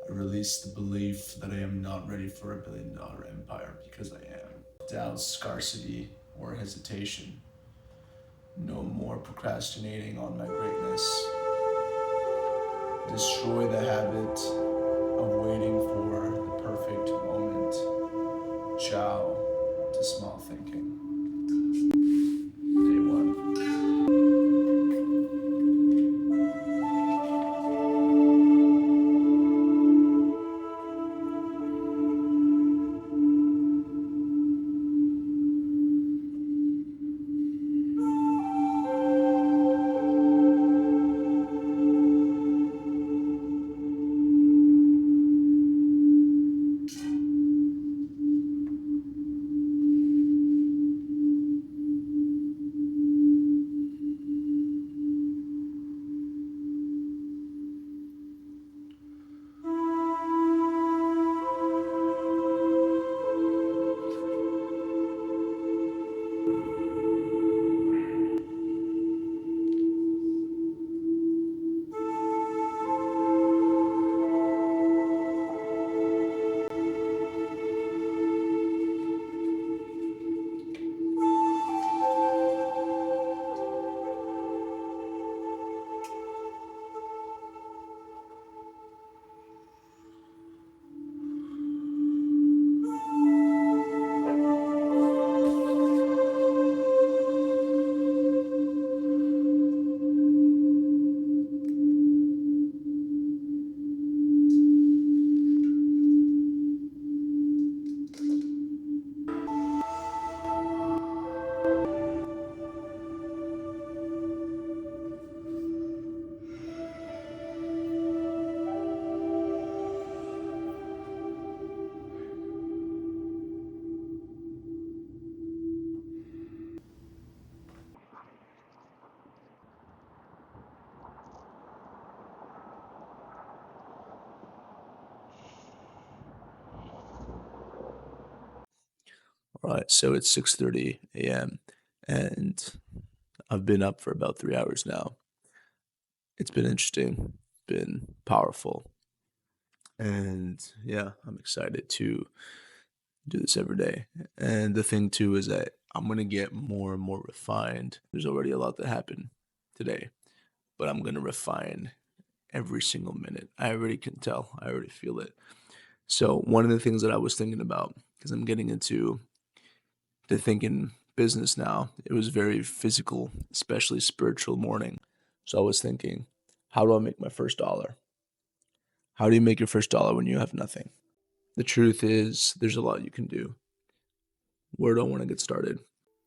I release the belief that I am not ready for a $1 billion empire because I am. Doubt, scarcity, or hesitation. No more procrastinating on my greatness. Destroy the habit of waiting for the perfect moment. Ciao to small thinking. Day one. All right, so it's 6:30 a.m. and I've been up for about 3 hours now. It's been interesting, been powerful, and yeah, I'm excited to do this every day. And the thing too is that I'm gonna get more and more refined. There's already a lot that happened today, but I'm gonna refine every single minute. I already can tell. I already feel it. So one of the things that I was thinking about, because I'm getting into the thinking business now, it was very physical, especially spiritual morning. So I was thinking, how do I make my first dollar? How do you make your first dollar when you have nothing? The truth is, there's a lot you can do. Where do I want to get started?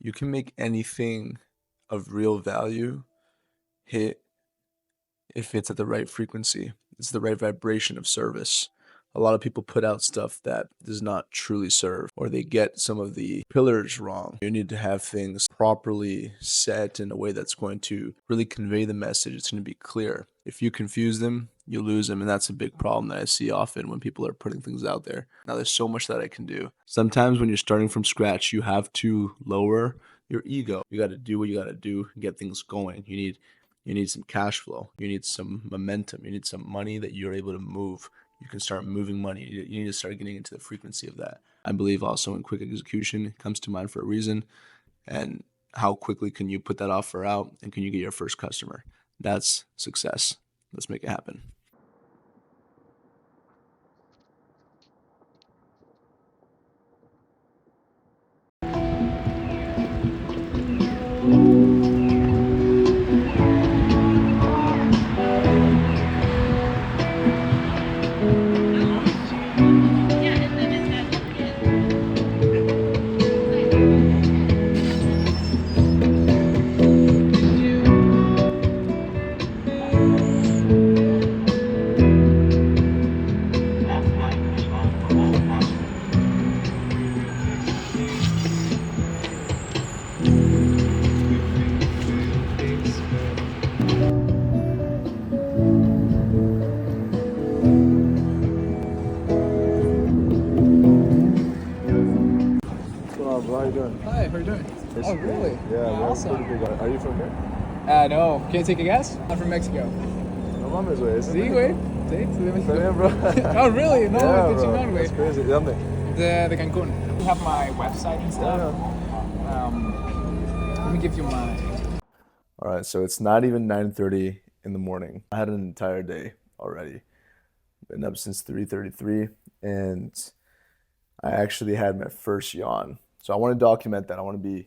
You can make anything of real value hit if it's at the right frequency. It's the right vibration of service. A lot of people put out stuff that does not truly serve, or they get some of the pillars wrong. You need to have things properly set in a way that's going to really convey the message. It's going to be clear. If you confuse them, you lose them. And that's a big problem that I see often when people are putting things out there. Now, there's so much that I can do. Sometimes when you're starting from scratch, you have to lower your ego. You got to do what you got to do and get things going. You need some cash flow. You need some momentum. You need some money that you're able to move. You can start moving money. You need to start getting into the frequency of that. I believe also in quick execution comes to mind for a reason. And how quickly can you put that offer out and can you get your first customer? That's success. Let's make it happen. How are you doing? Hi, how are you doing? It's Oh, really? Yeah, we're Awesome. pretty big. Are you from here? No. Can you take a guess? I'm from Mexico. No Columbus, güey. Sí, güey. Sí, soy de México. También, bro. Oh, really? No, Yeah, qué bro. chingón, güey. That's crazy. ¿De dónde? De Cancún. You have my website and stuff. Let me give you my... All right, so it's not even 9:30 in the morning. I had an entire day already. Been up since 3:33, and I actually had my first yawn. So I want to document that. I want to be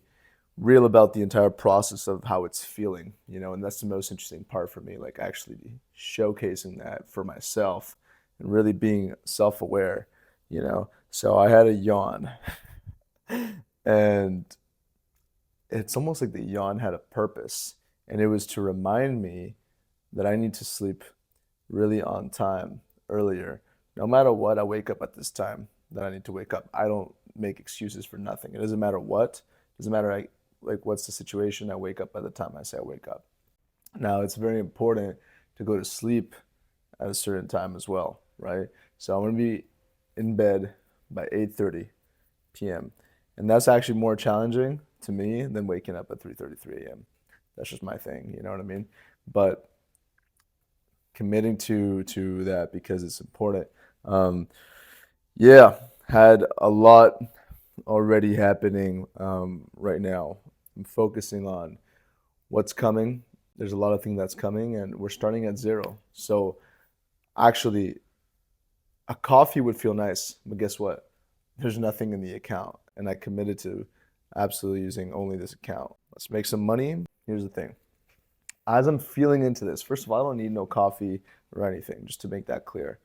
real about the entire process of how it's feeling, and that's the most interesting part for me, like actually showcasing that for myself and really being self-aware. So I had a yawn, and it's almost like the yawn had a purpose, and it was to remind me that I need to sleep really on time earlier. No matter what, I wake up at this time that I need to wake up. I don't make excuses for nothing. It doesn't matter what. It doesn't matter like what's the situation. I wake up by the time I say I wake up. Now, it's very important to go to sleep at a certain time as well, right? So I'm going to be in bed by 8:30 p.m. And that's actually more challenging to me than waking up at 3:33 a.m. That's just my thing, you know what I mean? But committing to that because it's important. Yeah, had a lot already happening right now. I'm focusing on what's coming. There's a lot of things that's coming, and we're starting at zero. So actually, a coffee would feel nice, but guess what? There's nothing in the account, and I committed to absolutely using only this account. Let's make some money. Here's the thing. As I'm feeling into this, first of all, I don't need no coffee or anything, just to make that clear.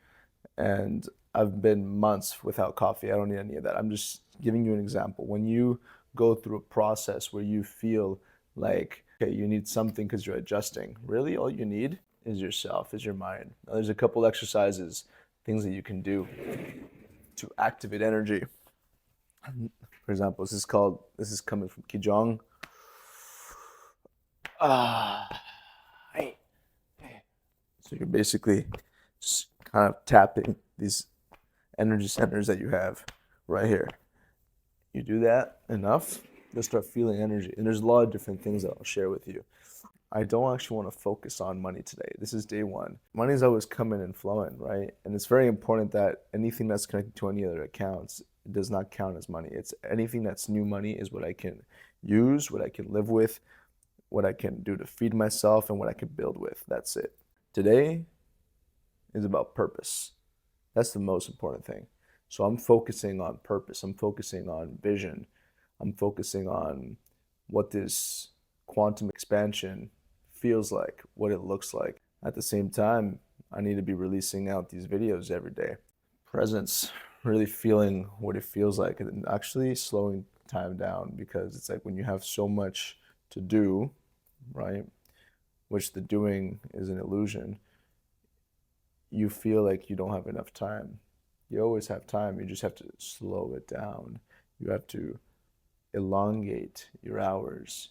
And I've been months without coffee. I don't need any of that. I'm just giving you an example. When you go through a process where you feel like, okay, you need something because you're adjusting, really all you need is yourself, is your mind. Now, there's a couple exercises, things that you can do to activate energy. For example, this is coming from Kijong. So you're basically just kind of tapping these energy centers that you have right here. You do that enough, you'll start feeling energy. And there's a lot of different things that I'll share with you. I don't actually want to focus on money today. This is day one. Money's always coming and flowing, right? And it's very important that anything that's connected to any other accounts does not count as money. It's anything that's new money is what I can use, what I can live with, what I can do to feed myself, and what I can build with. That's it. Today is about purpose. That's the most important thing. So I'm focusing on purpose. I'm focusing on vision. I'm focusing on what this quantum expansion feels like, what it looks like. At the same time, I need to be releasing out these videos every day. Presence, really feeling what it feels like and actually slowing time down, because it's like when you have so much to do, right, which the doing is an illusion, you feel like you don't have enough time. You always have time, you just have to slow it down. You have to elongate your hours.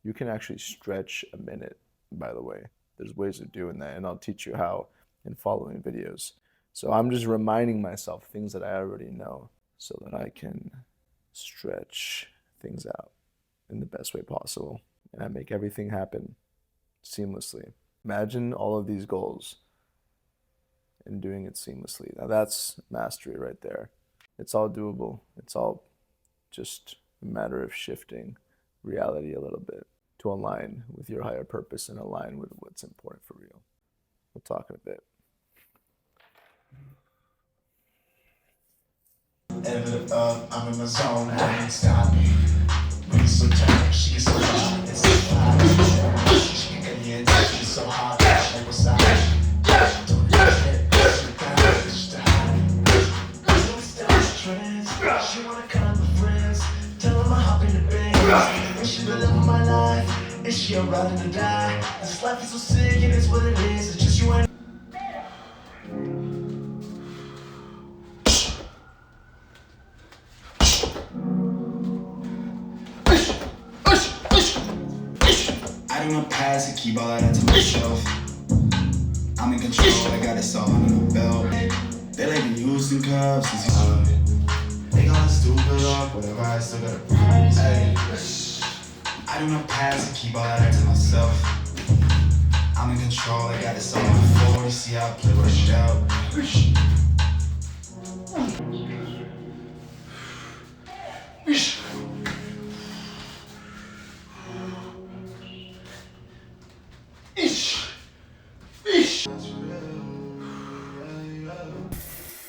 You can actually stretch a minute, by the way. There's ways of doing that, and I'll teach you how in following videos. So I'm just reminding myself things that I already know so that I can stretch things out in the best way possible. And I make everything happen seamlessly. Imagine all of these goals and doing it seamlessly. Now that's mastery right there. It's all doable. It's all just a matter of shifting reality a little bit to align with your higher purpose and align with what's important for real. We'll talk in a bit. I'm in my zone, I ain't stop. When it's so tight, she gets so hot, it's so hot. She can get me in, she's so hot, like what's up? Don't hesitate, sit down, it's just a high. Don't stop trends, she wanna come with friends. Tell them I hop in the bed, and she the love of my life. And she a ride or die. This life is so sick, and it's what it is. It's just you and I do not pass and keep all that to myself. I'm in control, I got it all under the belt. They let me use the cups, they gonna stupid up, whatever, I still gotta prove. Hey, I do not pass and keep all that to myself. I'm in control, I got this on my 40. See how I play with a shell.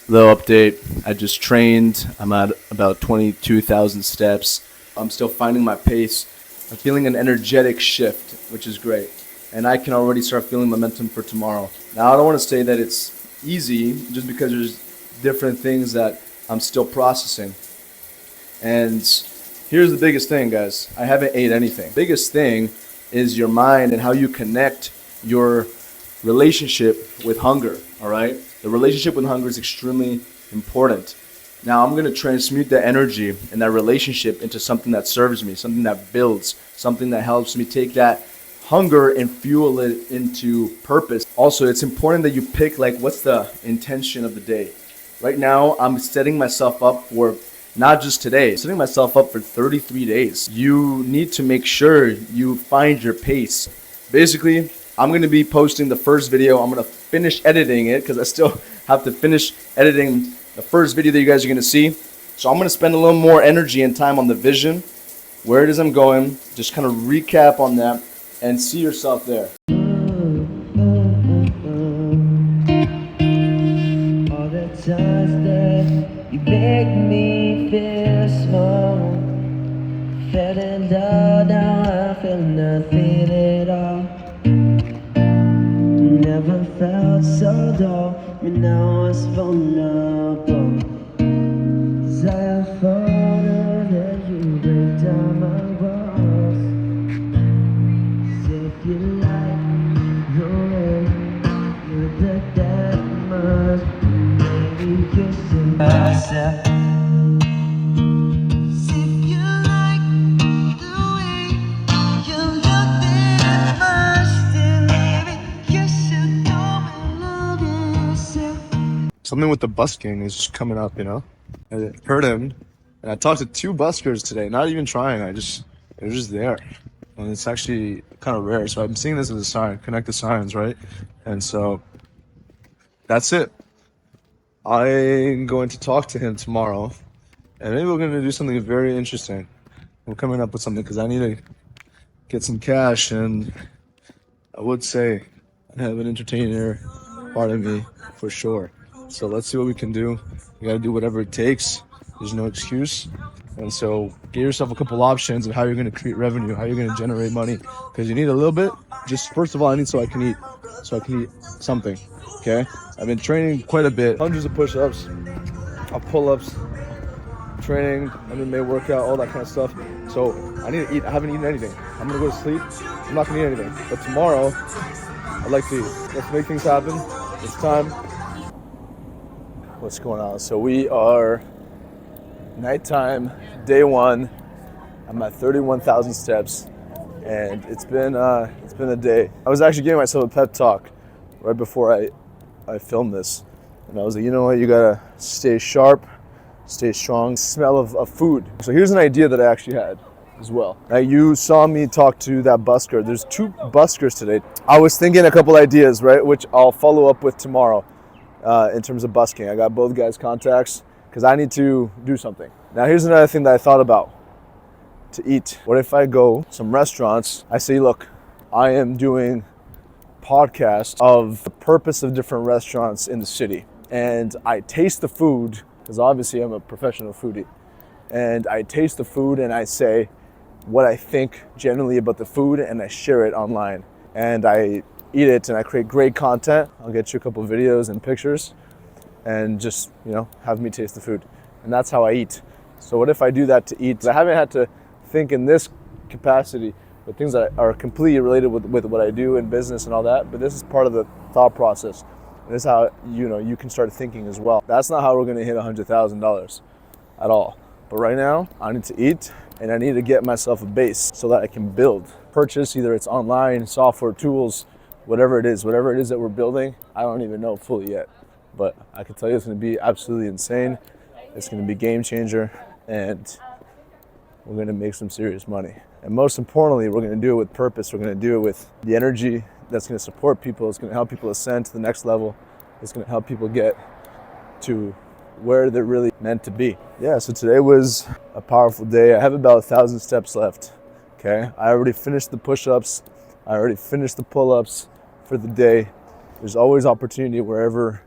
Little update, I just trained. I'm at about 22,000 steps. I'm still finding my pace. I'm feeling an energetic shift, which is great. And I can already start feeling momentum for tomorrow. Now, I don't want to say that it's easy just because there's different things that I'm still processing. And here's the biggest thing, guys. I haven't ate anything. Biggest thing is your mind and how you connect your relationship with hunger, all right? The relationship with hunger is extremely important. Now I'm going to transmute that energy and that relationship into something that serves me, something that builds, something that helps me take that hunger and fuel it into purpose. Also, it's important that you pick like what's the intention of the day. Right now, I'm setting myself up for not just today, I'm setting myself up for 33 days. You need to make sure you find your pace. Basically, I'm going to be posting the first video. I'm going to finish editing it because I still have to finish editing the first video that you guys are going to see. So I'm going to spend a little more energy and time on the vision, where it is I'm going, just kind of recap on that and see yourself there. All the times that you make me feel small, fell in love, now I feel nothing at all. Never felt so dull, but now it's vulnerable. Desire for that you break down my walls. If you like the way you look that much, maybe kissing myself. If you like the way you look that much, then maybe you should go and love yourself. Something with the busking is just coming up, you know? I heard him, and I talked to 2 buskers today, not even trying. They're just there. And it's actually kind of rare. So I'm seeing this as a sign, connect the signs, right? And so that's it. I'm going to talk to him tomorrow, and maybe we're going to do something very interesting. We're coming up with something because I need to get some cash, and I would say I have an entertainer part of me for sure. So let's see what we can do. We got to do whatever it takes. There's no excuse. And so get yourself a couple options of how you're going to create revenue, how you're going to generate money, because you need a little bit. Just first of all, I need so I can eat something. Okay. I've been training quite a bit, hundreds of push-ups, pull-ups, training, MMA workout, all that kind of stuff. So I need to eat. I haven't eaten anything. I'm going to go to sleep. I'm not going to eat anything. But tomorrow, I'd like to eat. Let's make things happen. It's time. What's going on? So we are nighttime, day 1. I'm at 31,000 steps, and it's been a day. I was actually giving myself a pep talk right before I filmed this, and I was like, you know what? You gotta stay sharp, stay strong. Smell of food. So here's an idea that I actually had as well. Now you saw me talk to that busker. There's 2 buskers today. I was thinking a couple ideas, right, which I'll follow up with tomorrow. In terms of busking, I got both guys' contacts because I need to do something. Now here's another thing that I thought about to eat. What if I go some restaurants, I say, look, I am doing podcasts of the purpose of different restaurants in the city, and I taste the food, because obviously I'm a professional foodie, and I taste the food and I say what I think generally about the food, and I share it online, and I eat it, and I create great content. I'll get you a couple videos and pictures, and just, you know, have me taste the food. And that's how I eat. So what if I do that to eat? I haven't had to think in this capacity with things that are completely related with what I do in business and all that, but this is part of the thought process. And this is how, you know, you can start thinking as well. That's not how we're gonna hit $100,000 at all. But right now, I need to eat, and I need to get myself a base so that I can build. Purchase, either it's online, software, tools, whatever it is that we're building. I don't even know fully yet, but I can tell you it's gonna be absolutely insane. It's gonna be a game changer, and we're gonna make some serious money. And most importantly, we're gonna do it with purpose. We're gonna do it with the energy that's going to support people. It's going to help people ascend to the next level. It's going to help people get to where they're really meant to be. Yeah, so today was a powerful day. I have about 1,000 steps left. Okay, I already finished the push-ups. I already finished the pull-ups for the day. There's always opportunity wherever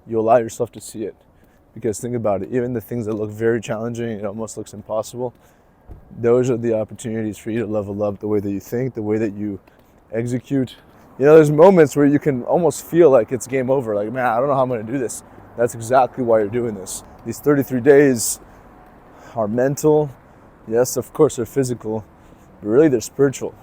you allow yourself to see it. Because think about it, even the things that look very challenging, it almost looks impossible, those are the opportunities for you to level up the way that you think, the way that you execute. You know, there's moments where you can almost feel like it's game over. Like, man, I don't know how I'm going to do this. That's exactly why you're doing this. These 33 days are mental. Yes, of course, they're physical, but really they're spiritual.